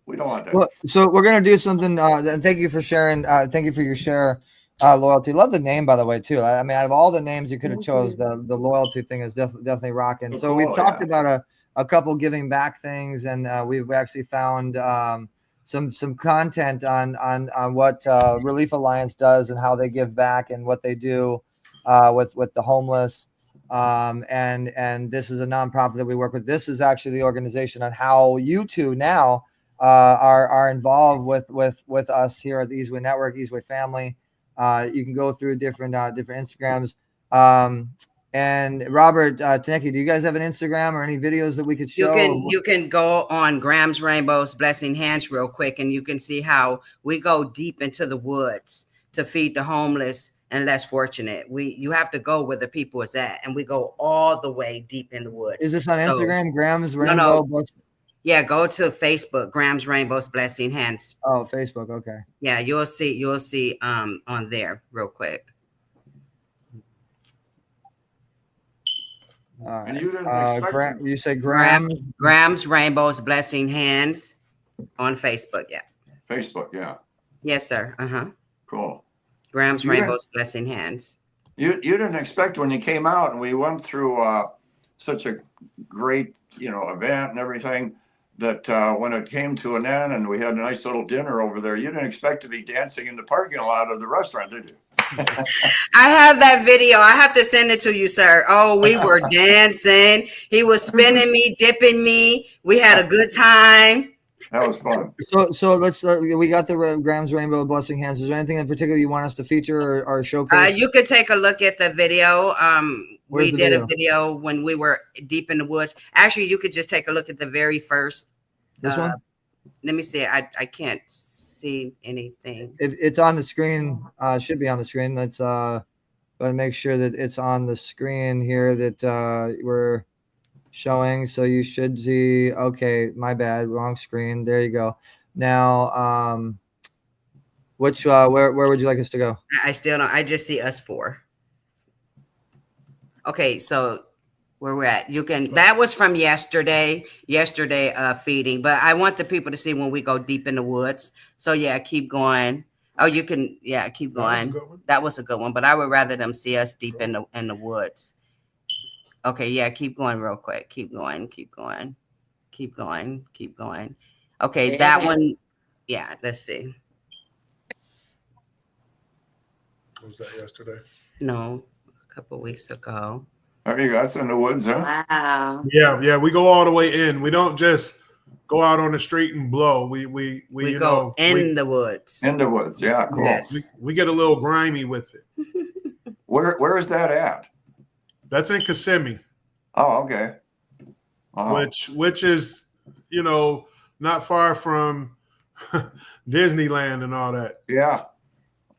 we don't want that. Well, so we're going to do something. And thank you for sharing. Thank you for your share. Loyalty. Love the name, by the way, too. I mean, out of all the names you could have chose, the loyalty thing is definitely rocking. So we've talked about a couple giving back things, and we've actually found some content on what Relief Alliance does and how they give back and what they do with the homeless. And this is a nonprofit that we work with. This is actually the organization on how you two now are involved with us here at the eZWay Network, eZWay family. You can go through different Instagrams. And Robert, Teneki, do you guys have an Instagram or any videos that we could show? You can go on Graham's Rainbows Blessing Hands real quick, and you can see how we go deep into the woods to feed the homeless and less fortunate. You have to go where the people is at, and we go all the way deep in the woods. Is this on Instagram? Graham's Rainbow? No. Yeah, go to Facebook, Graham's Rainbows Blessing Hands. Oh, Facebook, okay. Yeah, you'll see on there real quick. All right. You say Graham's Rainbows Blessing Hands on Facebook. Yeah. Facebook. Yeah. Yes, sir. Cool. Graham's Rainbows Blessing Hands. You didn't expect when you came out and we went through such a great event and everything that when it came to an end and we had a nice little dinner over there, you didn't expect to be dancing in the parking lot of the restaurant, did you? I have that video. I have to send it to you, sir. Oh, we were dancing. He was spinning me, dipping me. We had a good time. That was fun. So let's. We got the Graham's Rainbow Blessing Hands. Is there anything in particular you want us to feature or showcase? You could take a look at the video. We did a video when we were deep in the woods. Actually, you could just take a look at the very first. This one. Let me see. I can't see anything. It's on the screen. Should be on the screen. Let's go and make sure that it's on the screen here that we're showing. So you should see. Okay, my bad. Wrong screen. There you go. Now, which where would you like us to go? I still don't. I just see us four. Okay, so where we're at, that was from yesterday feeding, but I want the people to see when we go deep in the woods. So yeah, keep going. Oh, you can, yeah, keep going. That was a good one, but I would rather them see us deep in the woods. Okay, yeah, keep going real quick. Keep going. Okay, that one, yeah, let's see. Was that yesterday? No, a couple weeks ago. There you go. That's in the woods, huh? Wow. Yeah. We go all the way in. We don't just go out on the street and blow. We go in the woods. In the woods, yeah, cool. Yes. We get a little grimy with it. Where is that at? That's in Kissimmee. Oh, okay. Which is, not far from Disneyland and all that. Yeah.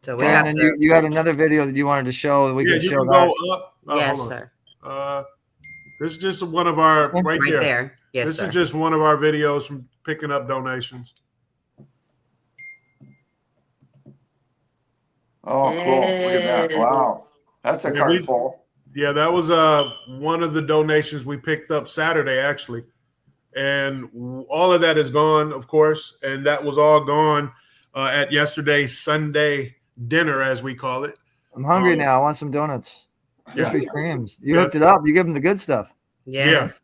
So we and then you had another video that you wanted to show. That we can show that. Go up. Yes, sir. This is just one of our right there. Yes, this sir. is just one of our videos from picking up donations. Oh, cool. Look at that. Wow. That's a cart full. Yeah, that was one of the donations we picked up Saturday, actually. And all of that is gone, of course. And that was all gone at yesterday's Sunday dinner, as we call it. I'm hungry now. I want some donuts. Krispy Kremes. You hooked it up. You give them the good stuff. Yes.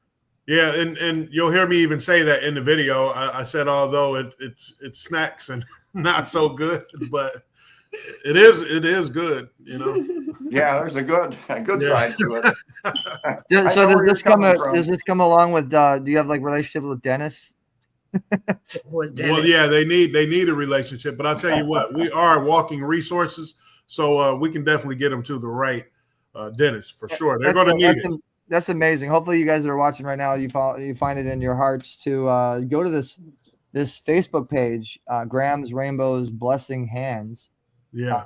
Yeah, and you'll hear me even say that in the video. I said, although it's snacks and not so good, but it is good, you know. Yeah, there's a good side to it. So does this come along with? Do you have like relationship with Dennis? Well, yeah, they need a relationship, but I'll tell you what, we are walking resources, so we can definitely get them to the right dentist for sure. They're going to need it. That's amazing. Hopefully, you guys that are watching right now, you find it in your hearts to go to this Facebook page, Graham's Rainbows Blessing Hands. Yeah,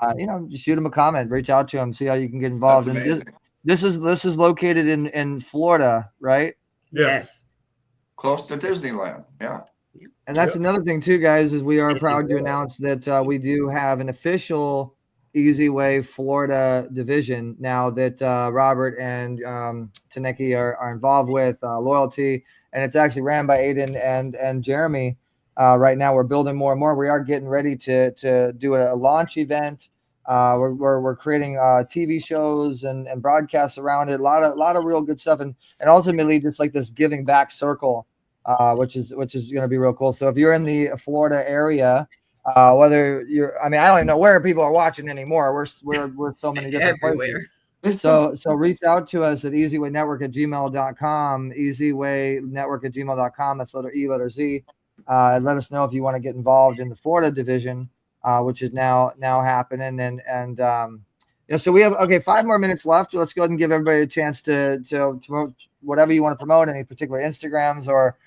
just shoot him a comment, reach out to him, see how you can get involved. And this is located in Florida, right? Yes. Close to Disneyland. Yeah. And that's another thing too, guys, is we are proud to announce that we do have an official eZWay Florida division now that Robert and Teneki are involved with, Loyalty, and it's actually ran by Aiden and Jeremy. Right now, we're building more and more. We are getting ready to do a launch event. We're creating TV shows and broadcasts around it. A lot of real good stuff, and ultimately just like this giving back circle, which is going to be real cool. So if you're in the Florida area, whether I don't even know where people are watching anymore. We're so many different everywhere. places. So reach out to us at eZWayNetwork@gmail.com, eZWayNetwork@gmail.com. That's letter E, letter Z. Let us know if you want to get involved in the Florida division, which is now happening. And so we have 5 more minutes left. Let's go ahead and give everybody a chance to promote whatever you want to promote, any particular Instagrams or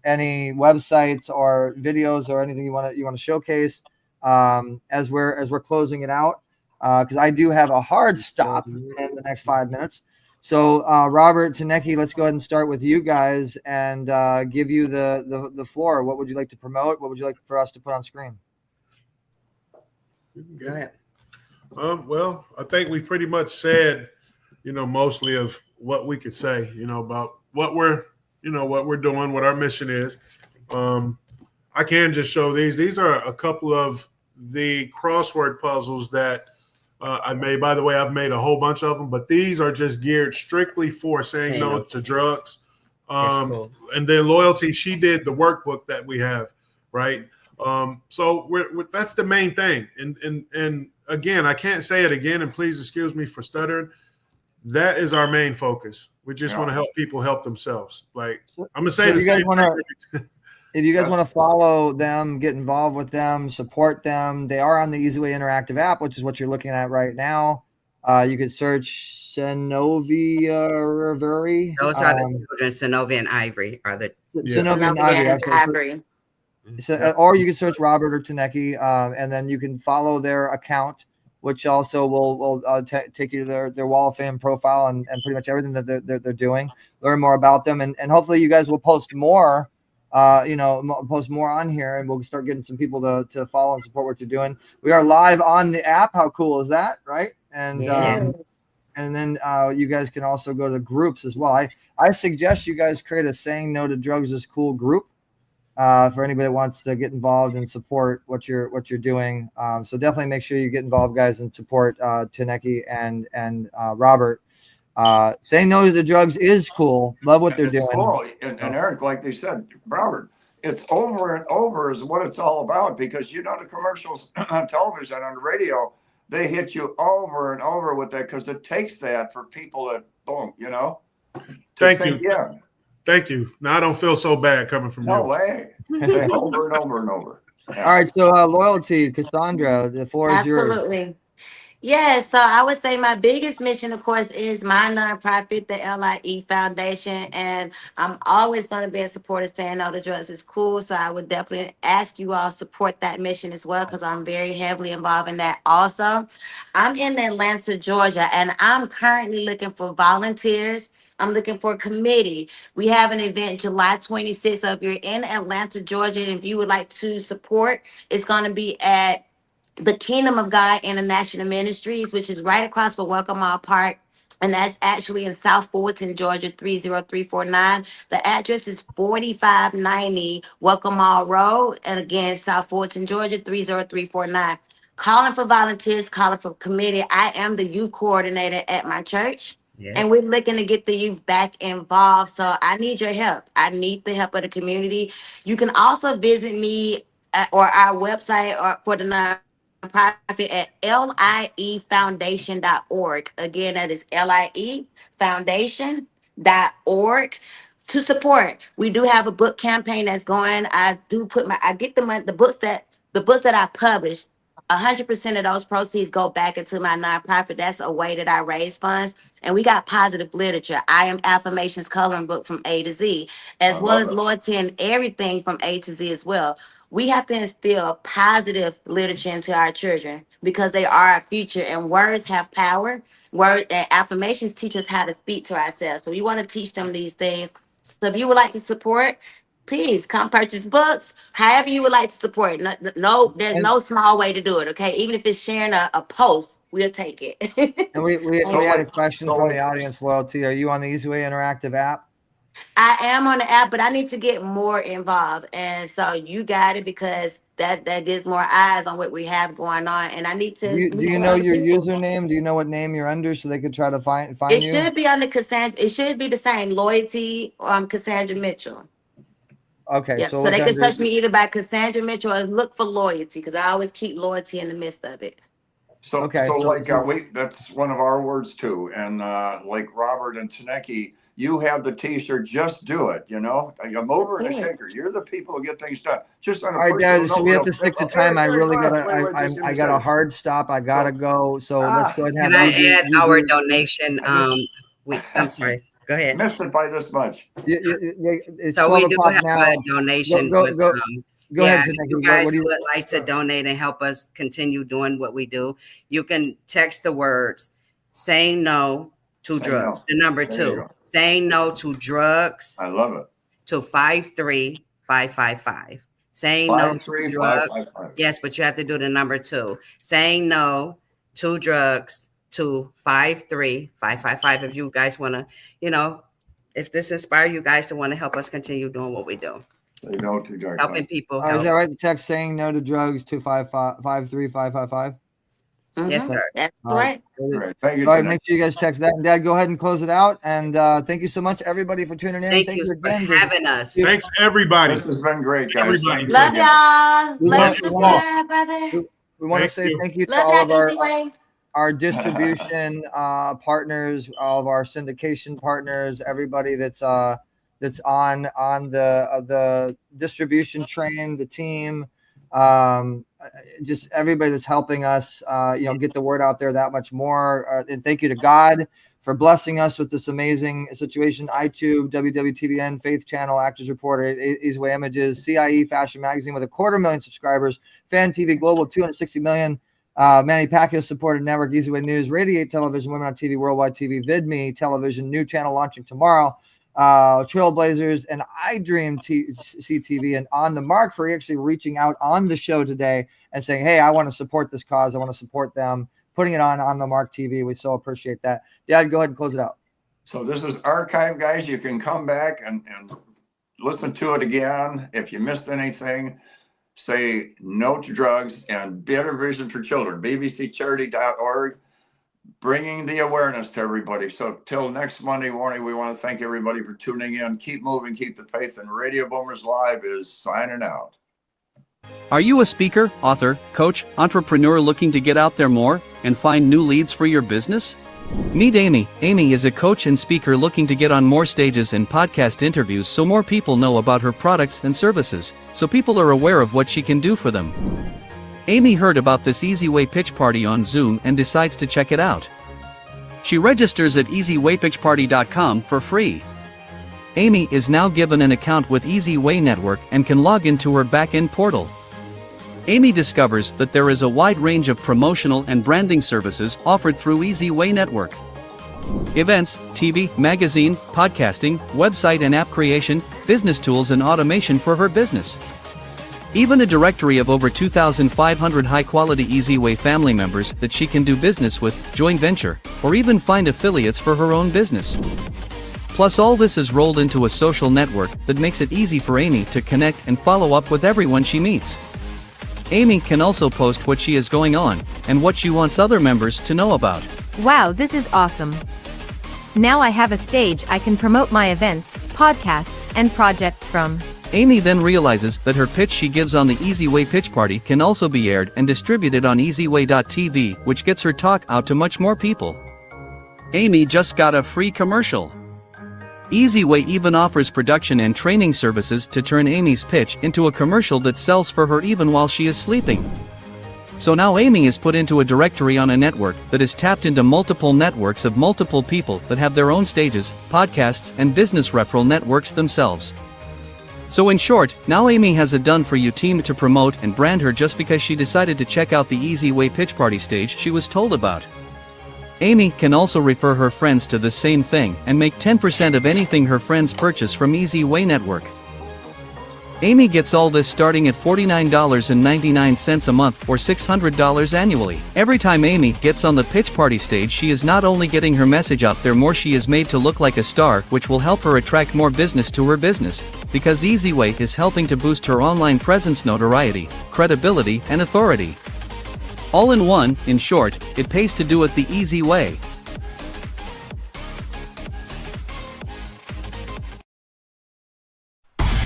any websites or videos or anything you want to showcase as we're closing it out, because I do have a hard stop in the next 5 minutes. So Robert, Teneki, let's go ahead and start with you guys and give you the floor. What would you like to promote? What would you like for us to put on screen? Go ahead. Well, I think we pretty much said, mostly of what we could say, about what we're doing, what our mission is. I can just show these. These are a couple of the crossword puzzles that I made. By the way, I've made a whole bunch of them, but these are just geared strictly for saying no to drugs. Cool. And then Loyalty, she did the workbook that we have, right? So that's the main thing. And again, I can't say it again, and please excuse me for stuttering. That is our main focus. We just want to help people help themselves. Like, I'm gonna say the same thing. If you guys want to follow them, get involved with them, support them, they are on the eZWay Interactive app, which is what you're looking at right now. You could search Synovia. Those are the children. Synovia and Ivory are the Synovia and Ivory. So, or you can search Robert or Teneki, and then you can follow their account, which also will take you to their Wall of Fame profile and pretty much everything that they're doing. Learn more about them, and hopefully you guys will post more. Post more on here, and we'll start getting some people to follow and support what you're doing. We are live on the app. How cool is that, right? And and then you guys can also go to the groups as well. I suggest you guys create a Saying No to Drugs is Cool group for anybody that wants to get involved and support what you're doing. So definitely make sure you get involved, guys, and support Teneki and Robert. Saying no to drugs is cool. Love what they're doing. Cool. And Eric, like they said, Robert, it's over and over is what it's all about, because the commercials on television, on the radio, they hit you over and over with that, because it takes that for people to boom, Thank you. Yeah. Thank you. Now I don't feel so bad coming from you. No way. Say over and over and over. Yeah. All right. So Loyalty, Cassandra, the floor is yours. Absolutely. Yeah, so I would say my biggest mission, of course, is my nonprofit, the LIE Foundation, and I'm always going to be in support of saying no to drugs is cool. So I would definitely ask you all support that mission as well, because I'm very heavily involved in that. Also, I'm in Atlanta, Georgia, and I'm currently looking for volunteers. I'm looking for a committee. We have an event July 26th. So if you're in Atlanta, Georgia, and if you would like to support, it's going to be at the Kingdom of God International Ministries, which is right across from Welcome Mall Park. And that's actually in South Fulton, Georgia, 30349. The address is 4590 Welcome Mall Road. And again, South Fulton, Georgia, 30349. Calling for volunteers, calling for committee. I am the youth coordinator at my church. And we're Yes. looking to get the youth back involved. So I need your help. I need the help of the community. You can also visit me or our website or for the nonprofit at liefoundation.org. Again, that is liefoundation.org to support. We do have a book campaign that's going. I get the money, the books that I published. 100% of those proceeds go back into my nonprofit. That's a way that I raise funds. And we got positive literature. I Am Affirmations coloring book from A to Z, as well as loyalty and everything from A to Z as well. We have to instill positive literature into our children because they are our future, and words have power. Word and affirmations teach us how to speak to ourselves. So we want to teach them these things. So if you would like to support, please come purchase books. However you would like to support. No, there's no small way to do it. Okay, even if it's sharing a post, we'll take it. And we had a question from the audience, Loyalty. Are you on the eZWay Interactive app? I am on the app, but I need to get more involved. And so you got it, because that gives more eyes on what we have going on. And I need to. Do you know your username? Do you know what name you're under so they could try to find you? It should be under Cassandra. It should be the same, Loyalty or Cassandra Mitchell. Okay. Yep. So they can search me either by Cassandra Mitchell or look for Loyalty, because I always keep loyalty in the midst of it. So, okay. That's one of our words too. And like Robert and Teneki, you have the T-shirt. Just do it. You know, a mover and a shaker. You're the people who get things done. Just on a all right, guys. So we have to quick. stick to time. I really gotta. I got a hard stop. I gotta go. So let's go ahead and have. Can I add our donation? I'm sorry. Go ahead. Missed it by this much. It's so 12 we do have now. a donation. Go ahead. You guys would like to donate and help us continue doing what we do. You can text the words "saying no to drugs." The number 2, saying no to drugs. I love it. To 53555. Saying no to drugs. Yes, but you have to do the number 2. Saying no to drugs to 53555. If you guys want to, if this inspires you guys to want to help us continue doing what we do. Say no to drugs. Helping people. Is that right? The text saying no to drugs to 53555. Yes, sir. That's right. Thank you. All right, make sure you guys text that. And Dad, go ahead and close it out. And thank you so much, everybody, for tuning in. Thank you again for having us. Thanks, everybody. This has been great, guys. Love y'all. Love you, sister, brother. We want to say thank you to all of our distribution partners, all of our syndication partners, everybody that's on the distribution train, the team. Just everybody that's helping us, get the word out there that much more. And thank you to God for blessing us with this amazing situation. iTube, WWTVN, Faith Channel, Actors Reporter, eZWay Images, CIE Fashion Magazine with 250,000 subscribers, Fan TV Global 260 million, Manny Pacquiao supported network, eZWay News, Radiate Television, Women on TV, Worldwide TV, VidMe Television, new channel launching tomorrow. Trailblazers and iDream CTV, and On the Mark for actually reaching out on the show today and saying, hey, I want to support this cause. I want to support them, putting it on the Mark TV. We so appreciate that. Dad, go ahead and close it out. So this is archive, guys. You can come back and listen to it again. If you missed anything, say no to drugs and Better Vision for Children, bbccharity.org. Bringing the awareness to everybody. So till next Monday morning, we want to thank everybody for tuning in. Keep moving, keep the faith, and Radio Boomers Live is signing out. Are you a speaker, author, coach, entrepreneur looking to get out there more and find new leads for your business? Meet Amy. Amy is a coach and speaker looking to get on more stages and podcast interviews so more people know about her products and services, so people are aware of what she can do for them. Amy heard about this eZWay pitch party on Zoom and decides to check it out. She registers at eZWayPitchParty.com for free. Amy is now given an account with eZWay Network and can log into her back-end portal. Amy discovers that there is a wide range of promotional and branding services offered through eZWay Network. Events, TV, magazine, podcasting, website and app creation, business tools and automation for her business. Even a directory of over 2,500 high-quality eZWay family members that she can do business with, joint venture, or even find affiliates for her own business. Plus all this is rolled into a social network that makes it easy for Amy to connect and follow up with everyone she meets. Amy can also post what she has going on, and what she wants other members to know about. Wow, this is awesome. Now I have a stage I can promote my events, podcasts, and projects from. Amy then realizes that her pitch she gives on the eZWay pitch party can also be aired and distributed on eZWay.tv, which gets her talk out to much more people. Amy just got a free commercial. eZWay even offers production and training services to turn Amy's pitch into a commercial that sells for her even while she is sleeping. So now Amy is put into a directory on a network that is tapped into multiple networks of multiple people that have their own stages, podcasts, and business referral networks themselves. So in short, now Amy has a done-for-you team to promote and brand her just because she decided to check out the eZWay pitch party stage she was told about. Amy can also refer her friends to the same thing and make 10% of anything her friends purchase from eZWay Network. Amy gets all this starting at $49.99 a month or $600 annually. Every time Amy gets on the pitch party stage, she is not only getting her message out there more, she is made to look like a star, which will help her attract more business to her business, because eZWay is helping to boost her online presence, notoriety, credibility, and authority. All in one, in short, it pays to do it the easy way.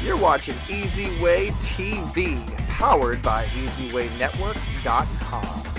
You're watching eZWayTV, powered by eZWayNetwork.com.